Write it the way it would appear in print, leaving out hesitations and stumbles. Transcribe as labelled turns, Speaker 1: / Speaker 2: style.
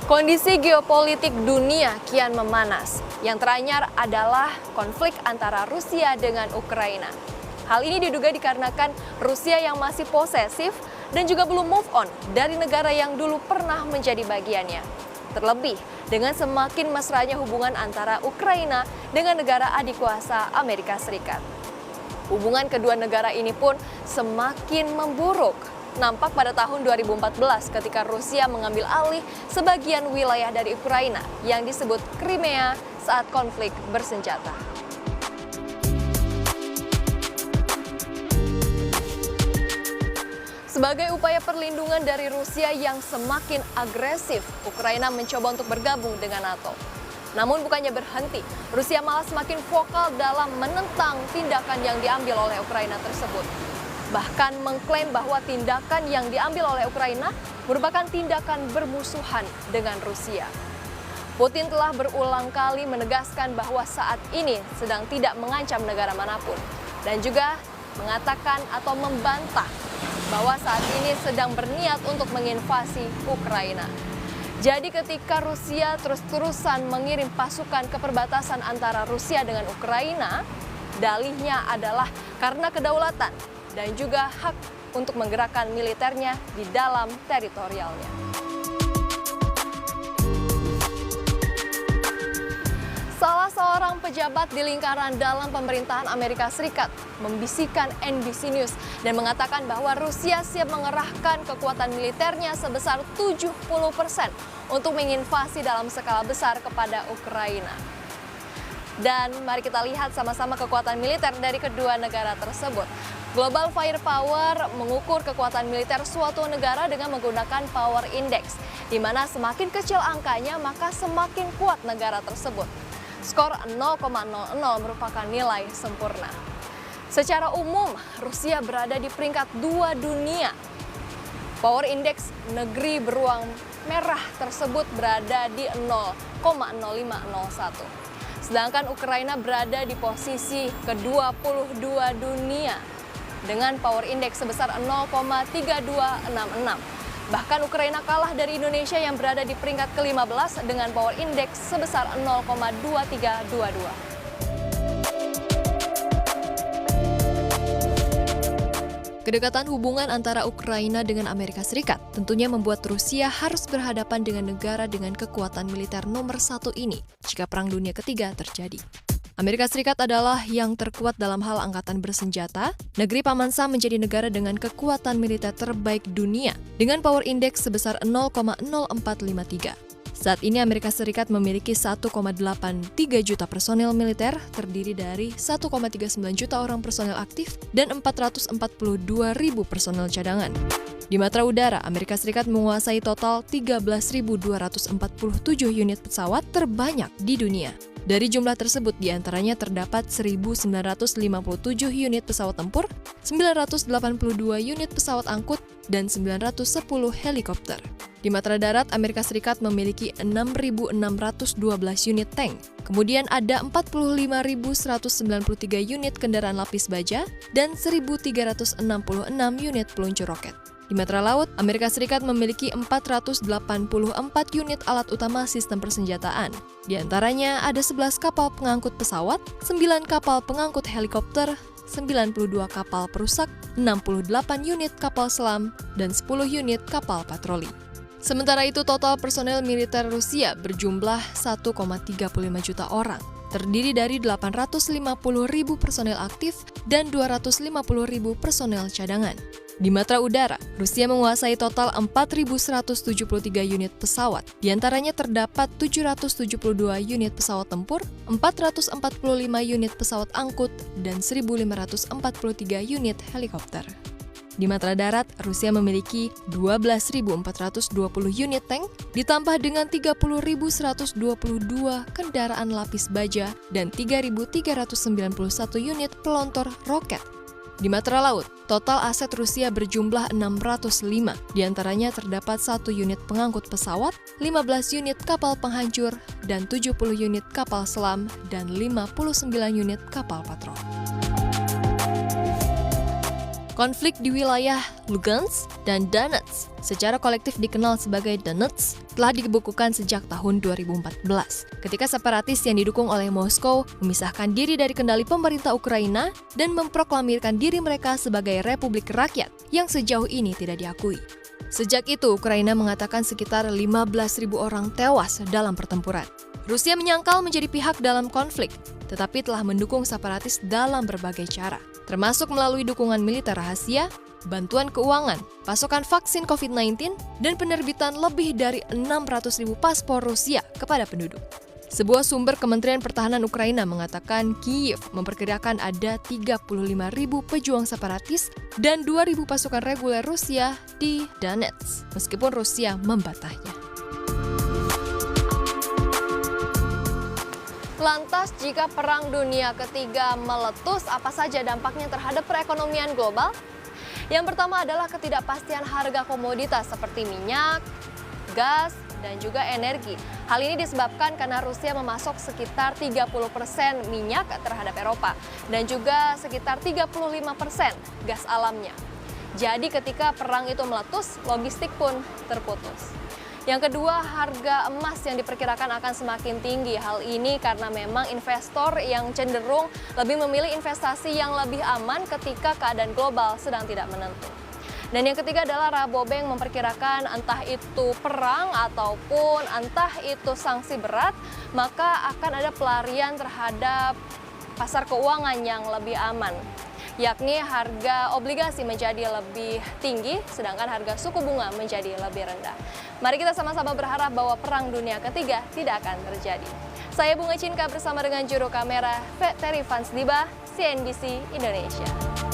Speaker 1: Kondisi geopolitik dunia kian memanas. Yang teranyar adalah konflik antara Rusia dengan Ukraina. Hal ini diduga dikarenakan Rusia yang masih posesif dan juga belum move on dari negara yang dulu pernah menjadi bagiannya. Terlebih dengan semakin mesranya hubungan antara Ukraina dengan negara adik kuasa Amerika Serikat. Hubungan kedua negara ini pun semakin memburuk. Nampak pada tahun 2014 ketika Rusia mengambil alih sebagian wilayah dari Ukraina yang disebut Crimea saat konflik bersenjata. Sebagai upaya perlindungan dari Rusia yang semakin agresif, Ukraina mencoba untuk bergabung dengan NATO. Namun bukannya berhenti, Rusia malah semakin vokal dalam menentang tindakan yang diambil oleh Ukraina tersebut. Bahkan mengklaim bahwa tindakan yang diambil oleh Ukraina merupakan tindakan bermusuhan dengan Rusia. Putin telah berulang kali menegaskan bahwa saat ini sedang tidak mengancam negara manapun dan juga mengatakan atau membantah bahwa saat ini sedang berniat untuk menginvasi Ukraina. Jadi ketika Rusia terus-terusan mengirim pasukan ke perbatasan antara Rusia dengan Ukraina, dalihnya adalah karena kedaulatan dan juga hak untuk menggerakkan militernya di dalam teritorialnya. Salah seorang pejabat di lingkaran dalam pemerintahan Amerika Serikat membisikkan NBC News dan mengatakan bahwa Rusia siap mengerahkan kekuatan militernya sebesar 70% untuk menginvasi dalam skala besar kepada Ukraina. Dan mari kita lihat sama-sama kekuatan militer dari kedua negara tersebut. Global Firepower mengukur kekuatan militer suatu negara dengan menggunakan Power Index, di mana semakin kecil angkanya maka semakin kuat negara tersebut. Skor 0,00 merupakan nilai sempurna. Secara umum, Rusia berada di peringkat 2 dunia. Power Index negeri beruang merah tersebut berada di 0,0501. Sedangkan Ukraina berada di posisi ke-22 dunia dengan Power Index sebesar 0,3266. Bahkan Ukraina kalah dari Indonesia yang berada di peringkat ke-15 dengan Power Index sebesar 0,2322. Kedekatan hubungan antara Ukraina dengan Amerika Serikat tentunya membuat Rusia harus berhadapan dengan negara dengan kekuatan militer nomor 1 ini jika Perang Dunia Ketiga terjadi. Amerika Serikat adalah yang terkuat dalam hal angkatan bersenjata. Negeri Paman Sam menjadi negara dengan kekuatan militer terbaik dunia dengan Power Index sebesar 0,0453. Saat ini Amerika Serikat memiliki 1,83 juta personel militer, terdiri dari 1,39 juta orang personel aktif dan 442.000 personel cadangan. Di matra udara, Amerika Serikat menguasai total 13.247 unit pesawat terbanyak di dunia. Dari jumlah tersebut, diantaranya terdapat 1.957 unit pesawat tempur, 982 unit pesawat angkut, dan 910 helikopter. Di matra darat, Amerika Serikat memiliki 6.612 unit tank. Kemudian ada 45.193 unit kendaraan lapis baja dan 1.366 unit peluncur roket. Di matra laut, Amerika Serikat memiliki 484 unit alat utama sistem persenjataan. Di antaranya ada 11 kapal pengangkut pesawat, 9 kapal pengangkut helikopter, 92 kapal perusak, 68 unit kapal selam, dan 10 unit kapal patroli. Sementara itu, total personel militer Rusia berjumlah 1,35 juta orang, terdiri dari 850.000 personel aktif dan 250.000 personel cadangan. Di matra udara, Rusia menguasai total 4.173 unit pesawat. Di antaranya terdapat 772 unit pesawat tempur, 445 unit pesawat angkut, dan 1.543 unit helikopter. Di matra darat, Rusia memiliki 12.420 unit tank, ditambah dengan 30.122 kendaraan lapis baja dan 3.391 unit pelontor roket. Di matra laut, total aset Rusia berjumlah 605, diantaranya terdapat 1 unit pengangkut pesawat, 15 unit kapal penghancur, dan 70 unit kapal selam, dan 59 unit kapal patrol. Konflik di wilayah Lugansk dan Donetsk, secara kolektif dikenal sebagai Donetsk, telah dibukukan sejak tahun 2014, ketika separatis yang didukung oleh Moskow memisahkan diri dari kendali pemerintah Ukraina dan memproklamirkan diri mereka sebagai Republik Rakyat yang sejauh ini tidak diakui. Sejak itu, Ukraina mengatakan sekitar 15.000 orang tewas dalam pertempuran. Rusia menyangkal menjadi pihak dalam konflik, tetapi telah mendukung separatis dalam berbagai cara, termasuk melalui dukungan militer rahasia, bantuan keuangan, pasokan vaksin COVID-19, dan penerbitan lebih dari 600.000 paspor Rusia kepada penduduk. Sebuah sumber Kementerian Pertahanan Ukraina mengatakan Kyiv memperkirakan ada 35.000 pejuang separatis dan 2.000 pasukan reguler Rusia di Donetsk, meskipun Rusia membantahnya. Lantas, jika Perang Dunia Ketiga meletus, apa saja dampaknya terhadap perekonomian global? Yang pertama adalah ketidakpastian harga komoditas seperti minyak, gas, dan juga energi. Hal ini disebabkan karena Rusia memasok sekitar 30% minyak terhadap Eropa dan juga sekitar 35% gas alamnya. Jadi ketika perang itu meletus, logistik pun terputus. Yang kedua, harga emas yang diperkirakan akan semakin tinggi. Hal ini karena memang investor yang cenderung lebih memilih investasi yang lebih aman ketika keadaan global sedang tidak menentu. Dan yang ketiga adalah Rabobank memperkirakan entah itu perang ataupun entah itu sanksi berat, maka akan ada pelarian terhadap pasar keuangan yang lebih aman, yakni harga obligasi menjadi lebih tinggi, sedangkan harga suku bunga menjadi lebih rendah. Mari kita sama-sama berharap bahwa Perang Dunia Ketiga tidak akan terjadi. Saya Bunga Cinka bersama dengan juru kamera Terry Vansdiba, CNBC Indonesia.